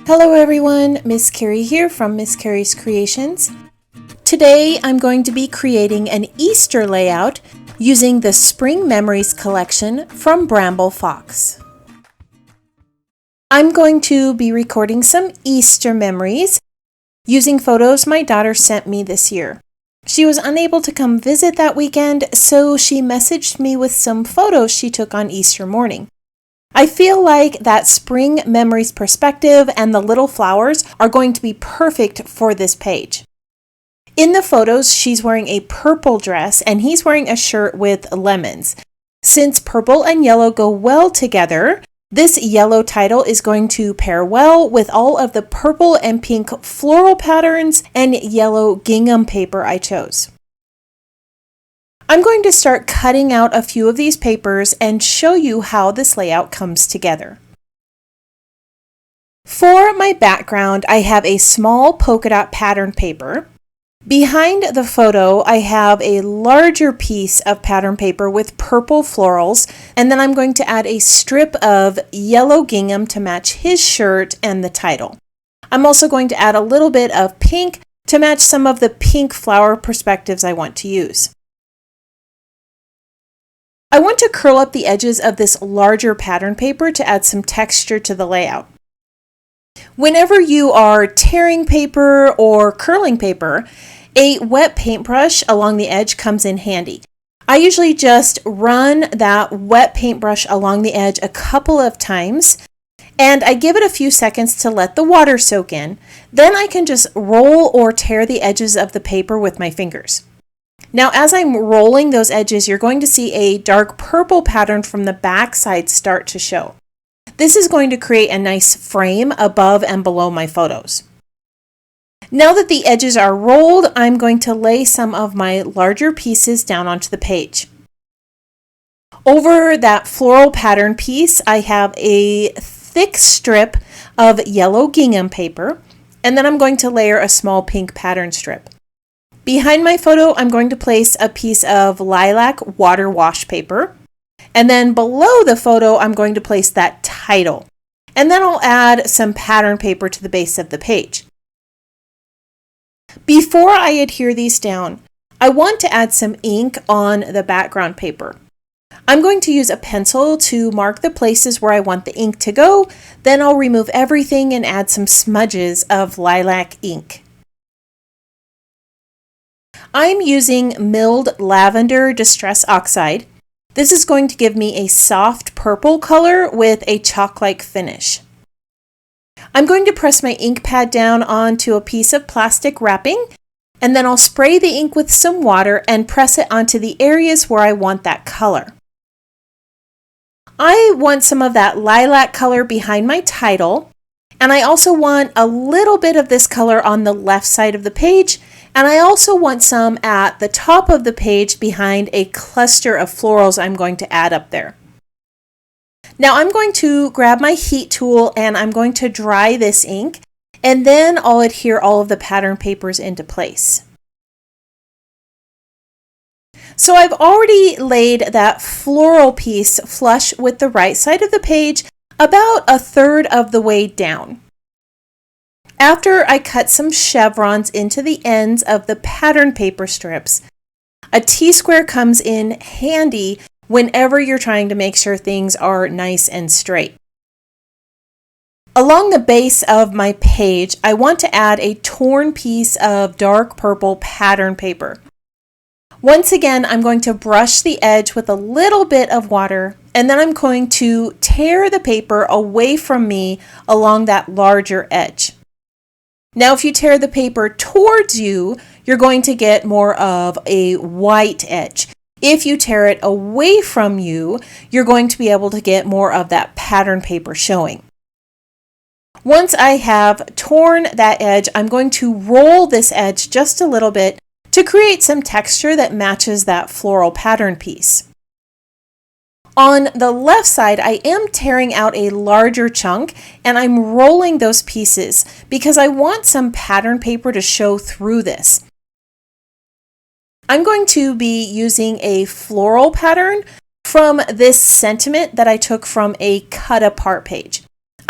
Hello everyone, Miss Carrie here from Miss Carrie's Creations. Today I'm going to be creating an Easter layout using the Spring Memories collection from Bramble Fox. I'm going to be recording some Easter memories using photos my daughter sent me this year. She was unable to come visit that weekend, so she messaged me with some photos she took on Easter morning. I feel like that spring memories perspective and the little flowers are going to be perfect for this page. In the photos, she's wearing a purple dress and he's wearing a shirt with lemons. Since purple and yellow go well together, this yellow title is going to pair well with all of the purple and pink floral patterns and yellow gingham paper I chose. I'm going to start cutting out a few of these papers and show you how this layout comes together. For my background, I have a small polka dot pattern paper. Behind the photo, I have a larger piece of pattern paper with purple florals, and then I'm going to add a strip of yellow gingham to match his shirt and the title. I'm also going to add a little bit of pink to match some of the pink flower perspectives I want to use. I want to curl up the edges of this larger pattern paper to add some texture to the layout. Whenever you are tearing paper or curling paper, a wet paintbrush along the edge comes in handy. I usually just run that wet paintbrush along the edge a couple of times, and I give it a few seconds to let the water soak in. Then I can just roll or tear the edges of the paper with my fingers. Now, as I'm rolling those edges, you're going to see a dark purple pattern from the back side start to show. This is going to create a nice frame above and below my photos. Now that the edges are rolled, I'm going to lay some of my larger pieces down onto the page. Over that floral pattern piece, I have a thick strip of yellow gingham paper, and then I'm going to layer a small pink pattern strip. Behind my photo, I'm going to place a piece of lilac water wash paper. And then below the photo, I'm going to place that title. And then I'll add some pattern paper to the base of the page. Before I adhere these down, I want to add some ink on the background paper. I'm going to use a pencil to mark the places where I want the ink to go. Then I'll remove everything and add some smudges of lilac ink. I'm using milled lavender distress oxide. This is going to give me a soft purple color with a chalk-like finish. I'm going to press my ink pad down onto a piece of plastic wrapping, and then I'll spray the ink with some water and press it onto the areas where I want that color. I want some of that lilac color behind my title, and I also want a little bit of this color on the left side of the page. And I also want some at the top of the page behind a cluster of florals I'm going to add up there. Now I'm going to grab my heat tool and I'm going to dry this ink, and then I'll adhere all of the pattern papers into place. So I've already laid that floral piece flush with the right side of the page about a third of the way down. After I cut some chevrons into the ends of the pattern paper strips, a T-square comes in handy whenever you're trying to make sure things are nice and straight. Along the base of my page, I want to add a torn piece of dark purple pattern paper. Once again, I'm going to brush the edge with a little bit of water, and then I'm going to tear the paper away from me along that larger edge. Now, if you tear the paper towards you, you're going to get more of a white edge. If you tear it away from you, you're going to be able to get more of that pattern paper showing. Once I have torn that edge, I'm going to roll this edge just a little bit to create some texture that matches that floral pattern piece. On the left side, I am tearing out a larger chunk and I'm rolling those pieces because I want some pattern paper to show through this. I'm going to be using a floral pattern from this sentiment that I took from a cut apart page.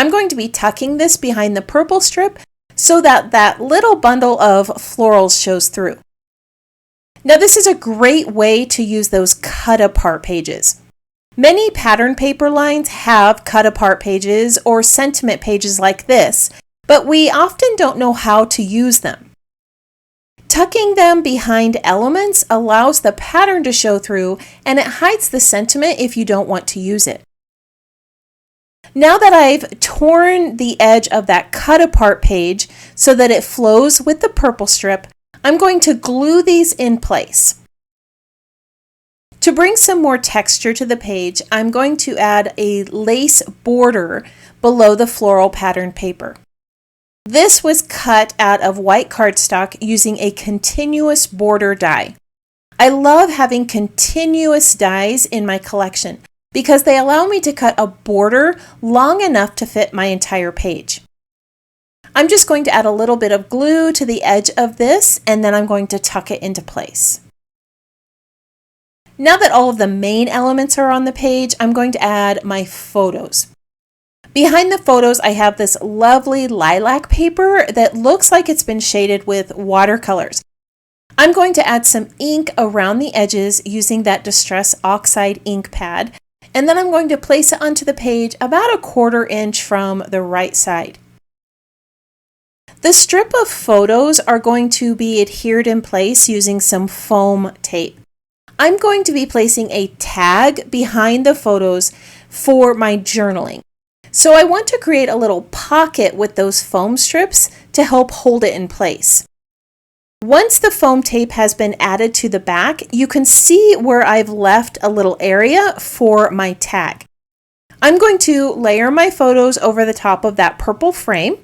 I'm going to be tucking this behind the purple strip so that that little bundle of florals shows through. Now this is a great way to use those cut apart pages. Many pattern paper lines have cut apart pages or sentiment pages like this, but we often don't know how to use them. Tucking them behind elements allows the pattern to show through, and it hides the sentiment if you don't want to use it. Now that I've torn the edge of that cut apart page so that it flows with the purple strip, I'm going to glue these in place. To bring some more texture to the page, I'm going to add a lace border below the floral pattern paper. This was cut out of white cardstock using a continuous border die. I love having continuous dies in my collection because they allow me to cut a border long enough to fit my entire page. I'm just going to add a little bit of glue to the edge of this, and then I'm going to tuck it into place. Now that all of the main elements are on the page, I'm going to add my photos. Behind the photos, I have this lovely lilac paper that looks like it's been shaded with watercolors. I'm going to add some ink around the edges using that Distress Oxide ink pad, and then I'm going to place it onto the page about 1/4 inch from the right side. The strip of photos are going to be adhered in place using some foam tape. I'm going to be placing a tag behind the photos for my journaling. So I want to create a little pocket with those foam strips to help hold it in place. Once the foam tape has been added to the back, you can see where I've left a little area for my tag. I'm going to layer my photos over the top of that purple frame,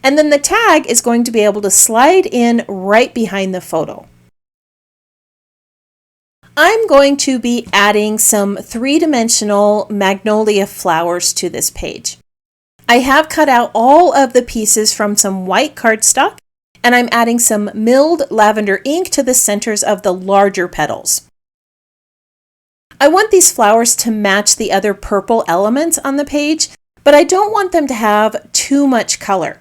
and then the tag is going to be able to slide in right behind the photo. I'm going to be adding some 3-dimensional magnolia flowers to this page. I have cut out all of the pieces from some white cardstock, and I'm adding some milled lavender ink to the centers of the larger petals. I want these flowers to match the other purple elements on the page, but I don't want them to have too much color.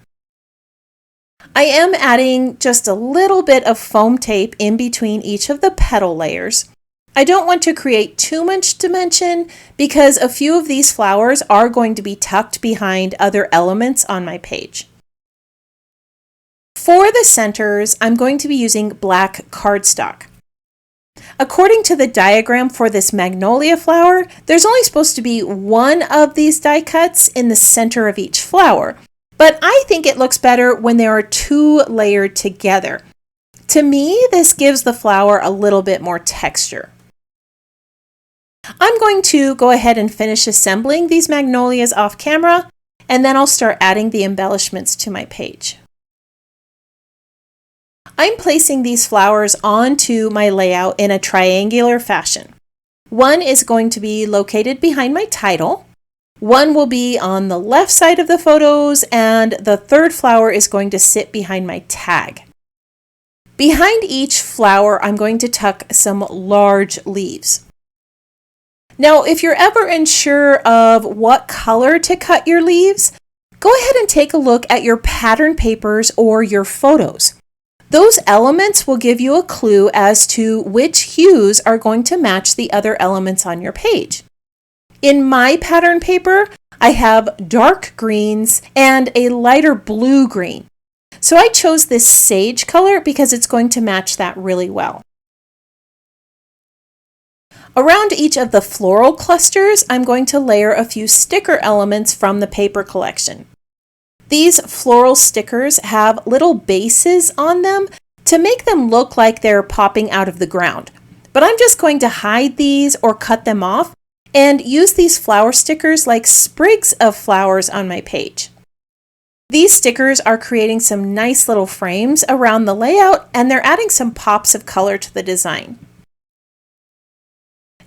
I am adding just a little bit of foam tape in between each of the petal layers. I don't want to create too much dimension because a few of these flowers are going to be tucked behind other elements on my page. For the centers, I'm going to be using black cardstock. According to the diagram for this magnolia flower, there's only supposed to be one of these die cuts in the center of each flower, but I think it looks better when there are 2 layered together. To me, this gives the flower a little bit more texture. I'm going to go ahead and finish assembling these magnolias off camera, and then I'll start adding the embellishments to my page. I'm placing these flowers onto my layout in a triangular fashion. One is going to be located behind my title, one will be on the left side of the photos, and the third flower is going to sit behind my tag. Behind each flower, I'm going to tuck some large leaves. Now, if you're ever unsure of what color to cut your leaves, go ahead and take a look at your pattern papers or your photos. Those elements will give you a clue as to which hues are going to match the other elements on your page. In my pattern paper, I have dark greens and a lighter blue green. So I chose this sage color because it's going to match that really well. Around each of the floral clusters, I'm going to layer a few sticker elements from the paper collection. These floral stickers have little bases on them to make them look like they're popping out of the ground. But I'm just going to hide these or cut them off and use these flower stickers like sprigs of flowers on my page. These stickers are creating some nice little frames around the layout, and they're adding some pops of color to the design.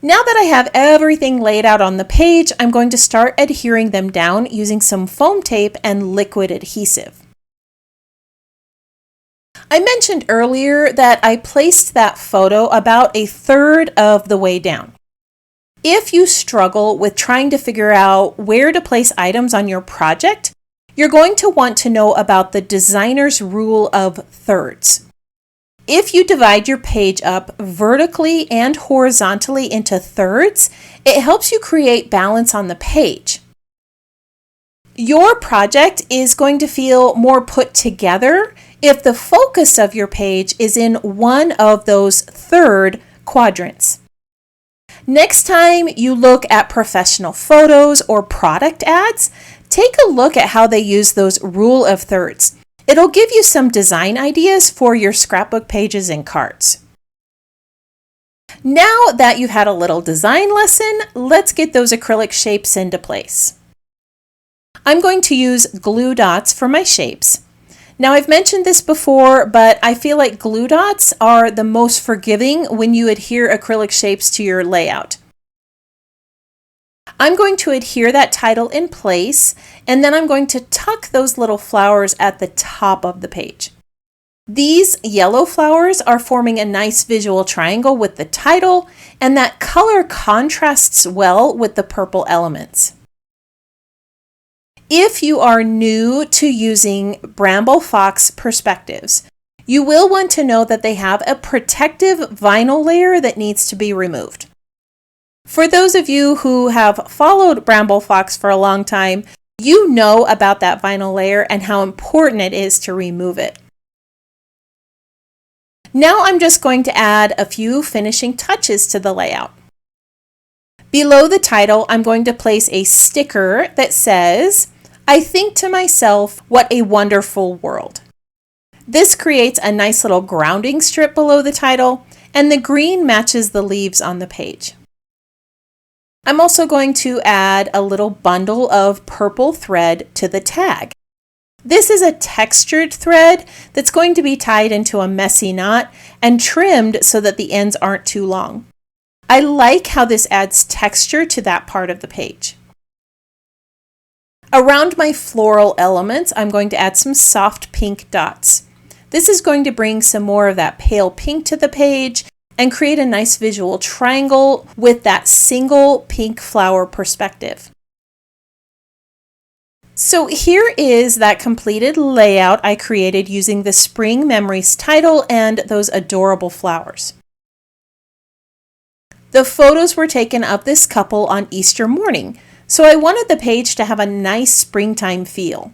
Now that I have everything laid out on the page, I'm going to start adhering them down using some foam tape and liquid adhesive. I mentioned earlier that I placed that photo about 1/3 of the way down. If you struggle with trying to figure out where to place items on your project, you're going to want to know about the designer's rule of thirds. If you divide your page up vertically and horizontally into thirds, it helps you create balance on the page. Your project is going to feel more put together if the focus of your page is in one of those third quadrants. Next time you look at professional photos or product ads, take a look at how they use those rule of thirds. It'll give you some design ideas for your scrapbook pages and cards. Now that you've had a little design lesson, let's get those acrylic shapes into place. I'm going to use glue dots for my shapes. Now, I've mentioned this before, but I feel like glue dots are the most forgiving when you adhere acrylic shapes to your layout. I'm going to adhere that title in place, and then I'm going to tuck those little flowers at the top of the page. These yellow flowers are forming a nice visual triangle with the title, and that color contrasts well with the purple elements. If you are new to using Bramble Fox perspectives, you will want to know that they have a protective vinyl layer that needs to be removed. For those of you who have followed Bramble Fox for a long time, you know about that vinyl layer and how important it is to remove it. Now I'm just going to add a few finishing touches to the layout. Below the title, I'm going to place a sticker that says, "I think to myself, what a wonderful world." This creates a nice little grounding strip below the title, and the green matches the leaves on the page. I'm also going to add a little bundle of purple thread to the tag. This is a textured thread that's going to be tied into a messy knot and trimmed so that the ends aren't too long. I like how this adds texture to that part of the page. Around my floral elements, I'm going to add some soft pink dots. This is going to bring some more of that pale pink to the page and create a nice visual triangle with that single pink flower perspective. So here is that completed layout I created using the Spring Memories title and those adorable flowers. The photos were taken of this couple on Easter morning, so I wanted the page to have a nice springtime feel.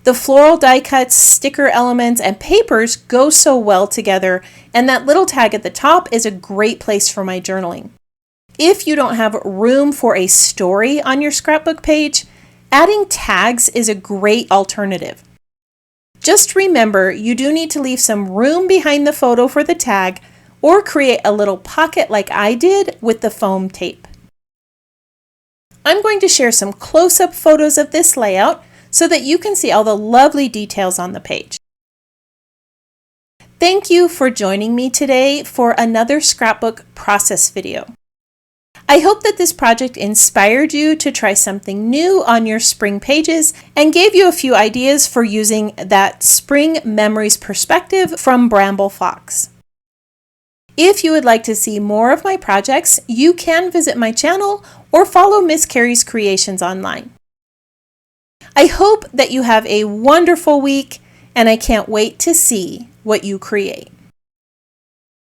The floral die cuts, sticker elements, and papers go so well together, and that little tag at the top is a great place for my journaling. If you don't have room for a story on your scrapbook page, adding tags is a great alternative. Just remember, you do need to leave some room behind the photo for the tag, or create a little pocket like I did with the foam tape. I'm going to share some close-up photos of this layout so that you can see all the lovely details on the page. Thank you for joining me today for another scrapbook process video. I hope that this project inspired you to try something new on your spring pages and gave you a few ideas for using that Spring Memories perspective from Bramble Fox. If you would like to see more of my projects, you can visit my channel or follow Miss Carrie's Creations online. I hope that you have a wonderful week, and I can't wait to see what you create.